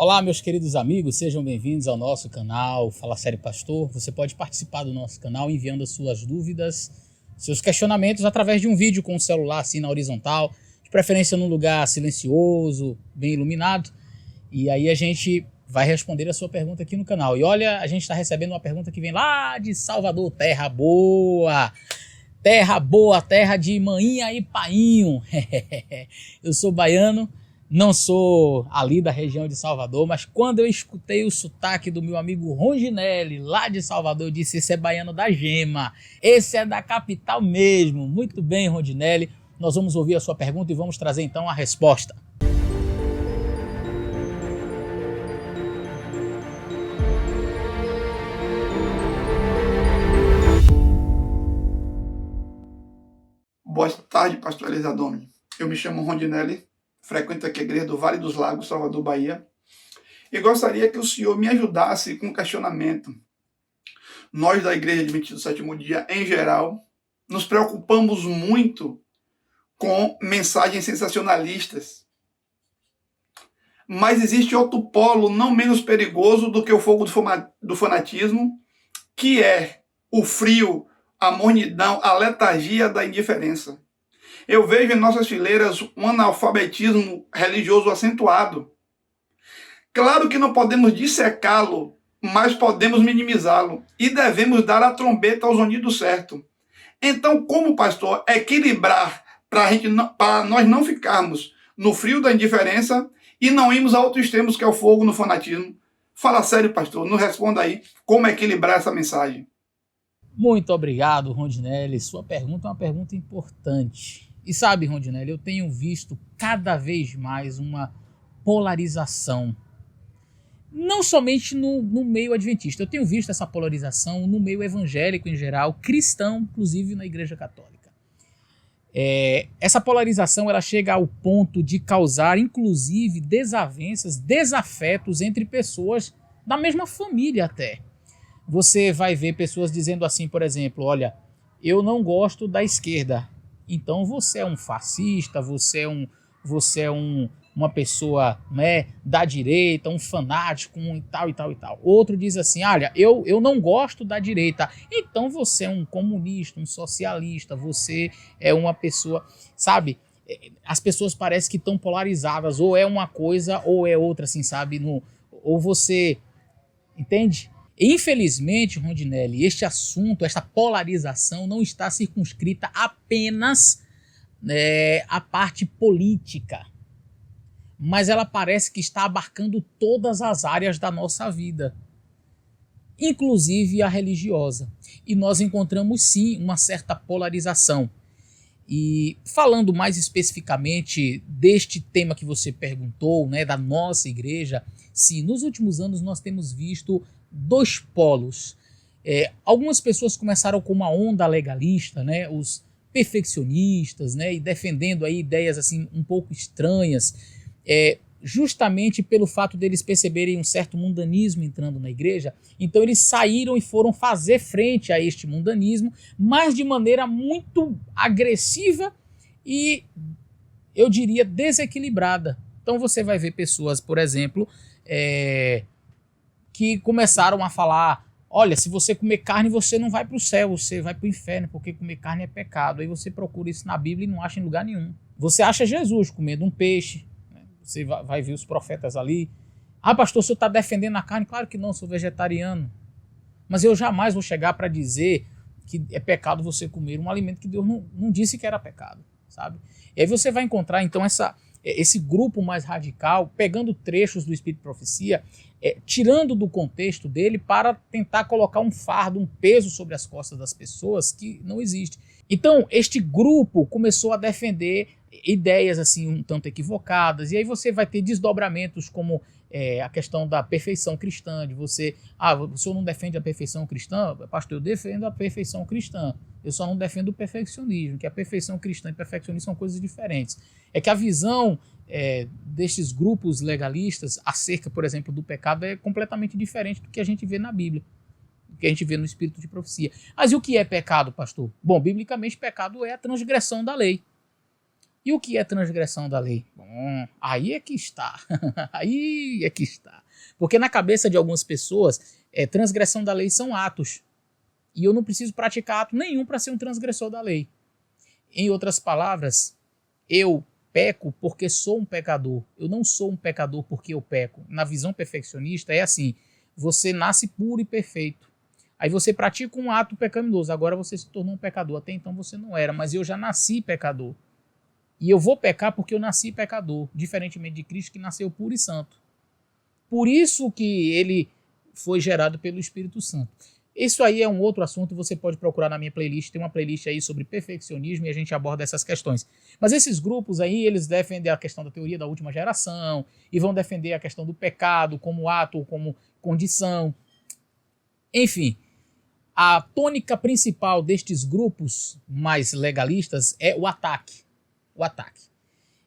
Olá, meus queridos amigos, sejam bem-vindos ao nosso canal Fala Sério Pastor. Você pode participar do nosso canal enviando as suas dúvidas, seus questionamentos através de um vídeo com o celular assim na horizontal, de preferência num lugar silencioso, bem iluminado, e aí a gente vai responder a sua pergunta aqui no canal. E olha, a gente está recebendo uma pergunta que vem lá de Salvador, terra boa, terra de maninha e painho. Eu sou baiano. Não sou ali da região de Salvador, mas quando eu escutei o sotaque do meu amigo Rondinelli, lá de Salvador, eu disse, esse é baiano da gema, esse é da capital mesmo. Muito bem, Rondinelli, nós vamos ouvir a sua pergunta e vamos trazer então a resposta. Boa tarde, pastor Elisadome. Eu me chamo Rondinelli, frequento aqui a igreja do Vale dos Lagos, Salvador, Bahia, e gostaria que o senhor me ajudasse com um questionamento. Nós da Igreja Adventista do Sétimo Dia, em geral, nos preocupamos muito com mensagens sensacionalistas. Mas existe outro polo não menos perigoso do que o fogo do fanatismo, que é o frio, a mornidão, a letargia da indiferença. Eu vejo em nossas fileiras um analfabetismo religioso acentuado. Claro que não podemos dissecá-lo, mas podemos minimizá-lo e devemos dar a trombeta ao zunido certo. Então, como pastor, equilibrar para nós não ficarmos no frio da indiferença e não irmos a outros extremos, que é o fogo no fanatismo. Fala sério, pastor, nos responda aí como equilibrar essa mensagem. Muito obrigado, Rondinelli. Sua pergunta é uma pergunta importante. E sabe, Rondinelli, eu tenho visto cada vez mais uma polarização. Não somente no meio adventista. Eu tenho visto essa polarização no meio evangélico em geral, cristão, inclusive na Igreja Católica. Essa polarização ela chega ao ponto de causar, inclusive, desavenças, desafetos entre pessoas da mesma família até. Você vai ver pessoas dizendo assim, por exemplo, olha, eu não gosto da esquerda, então você é um fascista, você é uma pessoa, né, da direita, um fanático, e tal, e tal, e tal. Outro diz assim, olha, eu não gosto da direita, então você é um comunista, um socialista, você é uma pessoa, sabe? As pessoas parecem que estão polarizadas, ou é uma coisa ou é outra, assim, sabe? Ou você, entende? Infelizmente, Rondinelli, este assunto, esta polarização não está circunscrita apenas à parte política, mas ela parece que está abarcando todas as áreas da nossa vida, inclusive a religiosa. E nós encontramos sim uma certa polarização. E falando mais especificamente deste tema que você perguntou, né, da nossa igreja, sim, nos últimos anos nós temos visto dois polos. Algumas pessoas começaram com uma onda legalista, né, os perfeccionistas, né, e defendendo aí ideias assim um pouco estranhas, justamente pelo fato deles perceberem um certo mundanismo entrando na igreja. Então eles saíram e foram fazer frente a este mundanismo, mas de maneira muito agressiva e, eu diria, desequilibrada. Então você vai ver pessoas, por exemplo, que começaram a falar, olha, se você comer carne, você não vai para o céu, você vai para o inferno, porque comer carne é pecado. Aí você procura isso na Bíblia e não acha em lugar nenhum. Você acha Jesus comendo um peixe, né? Você vai ver os profetas ali. Ah, pastor, o senhor está defendendo a carne? Claro que não, sou vegetariano. Mas eu jamais vou chegar para dizer que é pecado você comer um alimento que Deus não disse que era pecado, sabe? E aí você vai encontrar, então, esse grupo mais radical, pegando trechos do Espírito de Profecia, tirando do contexto dele para tentar colocar um fardo, um peso sobre as costas das pessoas que não existe. Então, este grupo começou a defender ideias assim um tanto equivocadas, e aí você vai ter desdobramentos como a questão da perfeição cristã, de você, o senhor não defende a perfeição cristã? Pastor, eu defendo a perfeição cristã, eu só não defendo o perfeccionismo, que a perfeição cristã e perfeccionismo são coisas diferentes. É que a visão destes grupos legalistas acerca, por exemplo, do pecado é completamente diferente do que a gente vê na Bíblia, do que a gente vê no Espírito de Profecia. Mas e o que é pecado, pastor? Bom, biblicamente, pecado é a transgressão da lei. E o que é transgressão da lei? Bom, aí é que está. Aí é que está. Porque na cabeça de algumas pessoas, transgressão da lei são atos. E eu não preciso praticar ato nenhum para ser um transgressor da lei. Em outras palavras, eu peco porque sou um pecador. Eu não sou um pecador porque eu peco. Na visão perfeccionista é assim, você nasce puro e perfeito. Aí você pratica um ato pecaminoso, agora você se tornou um pecador. Até então você não era, mas eu já nasci pecador. E eu vou pecar porque eu nasci pecador, diferentemente de Cristo que nasceu puro e santo. Por isso que ele foi gerado pelo Espírito Santo. Isso aí é um outro assunto, você pode procurar na minha playlist, tem uma playlist aí sobre perfeccionismo e a gente aborda essas questões. Mas esses grupos aí, eles defendem a questão da teoria da última geração e vão defender a questão do pecado como ato ou como condição. Enfim, a tônica principal destes grupos mais legalistas é o ataque. O ataque.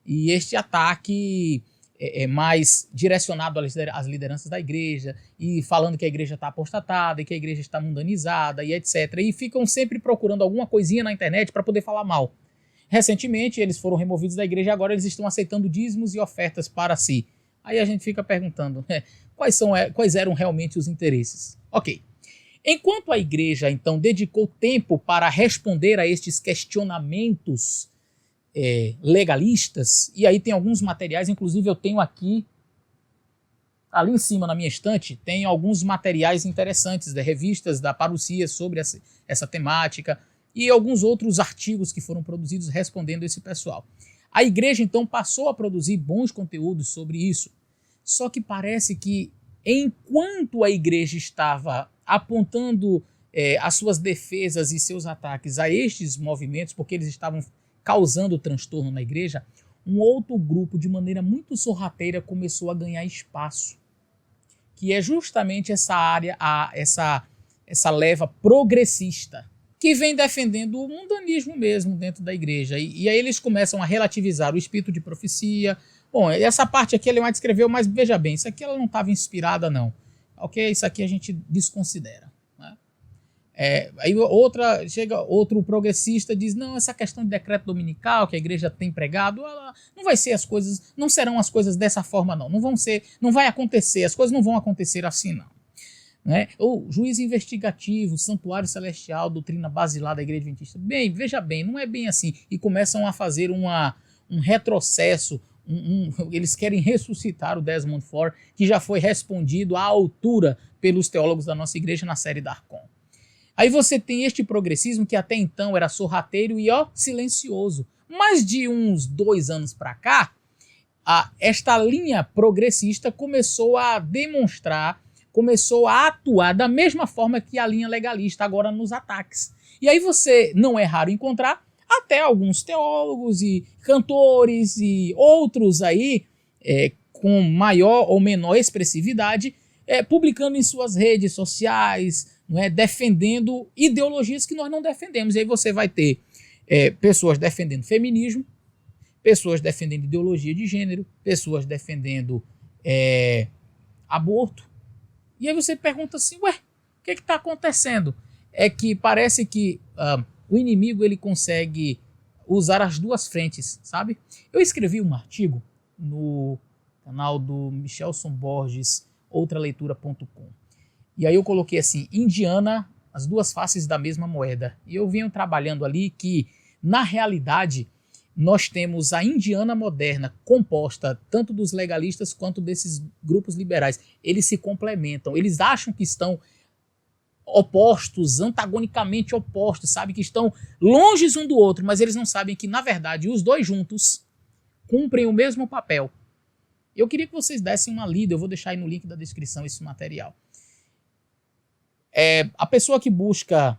E este ataque é mais direcionado às lideranças da igreja, e falando que a igreja está apostatada, e que a igreja está mundanizada, e etc. E ficam sempre procurando alguma coisinha na internet para poder falar mal. Recentemente, eles foram removidos da igreja e agora eles estão aceitando dízimos e ofertas para si. Aí a gente fica perguntando, quais eram realmente os interesses? Ok. Enquanto a igreja, então, dedicou tempo para responder a estes questionamentos legalistas, e aí tem alguns materiais, inclusive eu tenho aqui, ali em cima na minha estante, tem alguns materiais interessantes de revistas da parousia sobre essa temática e alguns outros artigos que foram produzidos respondendo esse pessoal. A igreja então passou a produzir bons conteúdos sobre isso, só que parece que enquanto a igreja estava apontando as suas defesas e seus ataques a estes movimentos, porque eles estavam causando transtorno na igreja, um outro grupo, de maneira muito sorrateira, começou a ganhar espaço, que é justamente essa área, essa leva progressista, que vem defendendo o mundanismo mesmo dentro da igreja. E aí eles começam a relativizar o espírito de profecia. Bom, essa parte aqui a Ellen White escreveu, mas veja bem, isso aqui ela não estava inspirada não. Ok? Isso aqui a gente desconsidera. Aí chega outro progressista, diz, não, essa questão de decreto dominical que a igreja tem pregado, não vai ser as coisas, não serão as coisas dessa forma não vai acontecer, as coisas não vão acontecer assim não. O juiz investigativo, santuário celestial, doutrina basilar da igreja adventista, bem, veja bem, não é bem assim, e começam a fazer um retrocesso, eles querem ressuscitar o Desmond Ford, que já foi respondido à altura pelos teólogos da nossa igreja na série Darcon. Aí você tem este progressismo que até então era sorrateiro e silencioso. Mas de uns 2 anos para cá, esta linha progressista começou a demonstrar, começou a atuar da mesma forma que a linha legalista agora nos ataques. E aí você não é raro encontrar até alguns teólogos e cantores e outros aí com maior ou menor expressividade publicando em suas redes sociais, defendendo ideologias que nós não defendemos. E aí você vai ter pessoas defendendo feminismo, pessoas defendendo ideologia de gênero, pessoas defendendo aborto. E aí você pergunta assim, o que está acontecendo? É que parece que o inimigo ele consegue usar as duas frentes, sabe? Eu escrevi um artigo no canal do Michelson Borges, outraleitura.com. E aí eu coloquei assim, Indiana, as duas faces da mesma moeda. E eu venho trabalhando ali que, na realidade, nós temos a Indiana moderna composta tanto dos legalistas quanto desses grupos liberais. Eles se complementam, eles acham que estão opostos, antagonicamente opostos, sabe? Que estão longe um do outro, mas eles não sabem que, na verdade, os dois juntos cumprem o mesmo papel. Eu queria que vocês dessem uma lida, eu vou deixar aí no link da descrição esse material. A pessoa que busca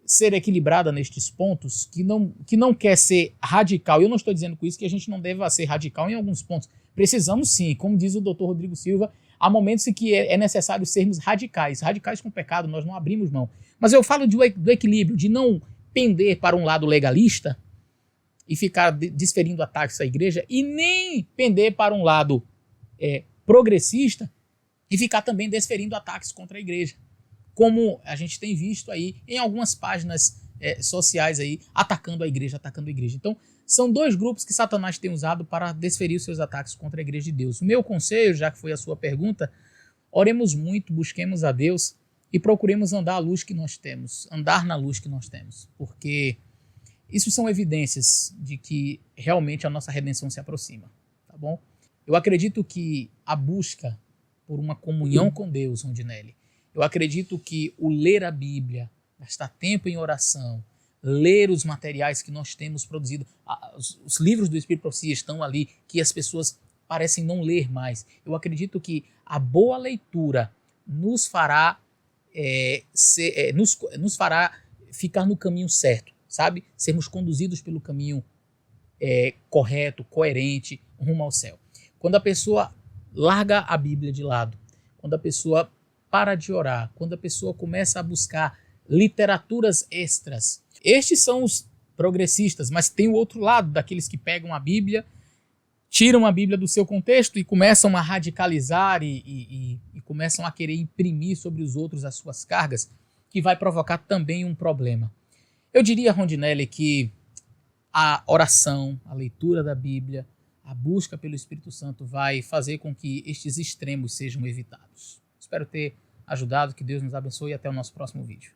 ser equilibrada nestes pontos, que não quer ser radical, eu não estou dizendo com isso que a gente não deva ser radical em alguns pontos. Precisamos sim, como diz o Dr. Rodrigo Silva, há momentos em que é necessário sermos radicais com o pecado, nós não abrimos mão. Mas eu falo do equilíbrio, de não pender para um lado legalista e ficar desferindo ataques à igreja, e nem pender para um lado progressista e ficar também desferindo ataques contra a igreja. Como a gente tem visto aí em algumas páginas sociais aí, atacando a igreja. Então, são dois grupos que Satanás tem usado para desferir os seus ataques contra a igreja de Deus. O meu conselho, já que foi a sua pergunta, oremos muito, busquemos a Deus e procuremos andar na luz que nós temos, porque isso são evidências de que realmente a nossa redenção se aproxima, tá bom? Eu acredito que a busca por uma comunhão com Deus, Rondinelli, eu acredito que o ler a Bíblia, gastar tempo em oração, ler os materiais que nós temos produzido, os livros do Espírito Profecia estão ali, que as pessoas parecem não ler mais. Eu acredito que a boa leitura nos fará ficar no caminho certo, sabe? Sermos conduzidos pelo caminho correto, coerente, rumo ao céu. Quando a pessoa larga a Bíblia de lado, quando a pessoa para de orar, quando a pessoa começa a buscar literaturas extras, estes são os progressistas, mas tem o outro lado, daqueles que pegam a Bíblia, tiram a Bíblia do seu contexto e começam a radicalizar e começam a querer imprimir sobre os outros as suas cargas, que vai provocar também um problema. Eu diria, Rondinelli, que a oração, a leitura da Bíblia, a busca pelo Espírito Santo vai fazer com que estes extremos sejam evitados. Espero ter ajudado, que Deus nos abençoe e até o nosso próximo vídeo.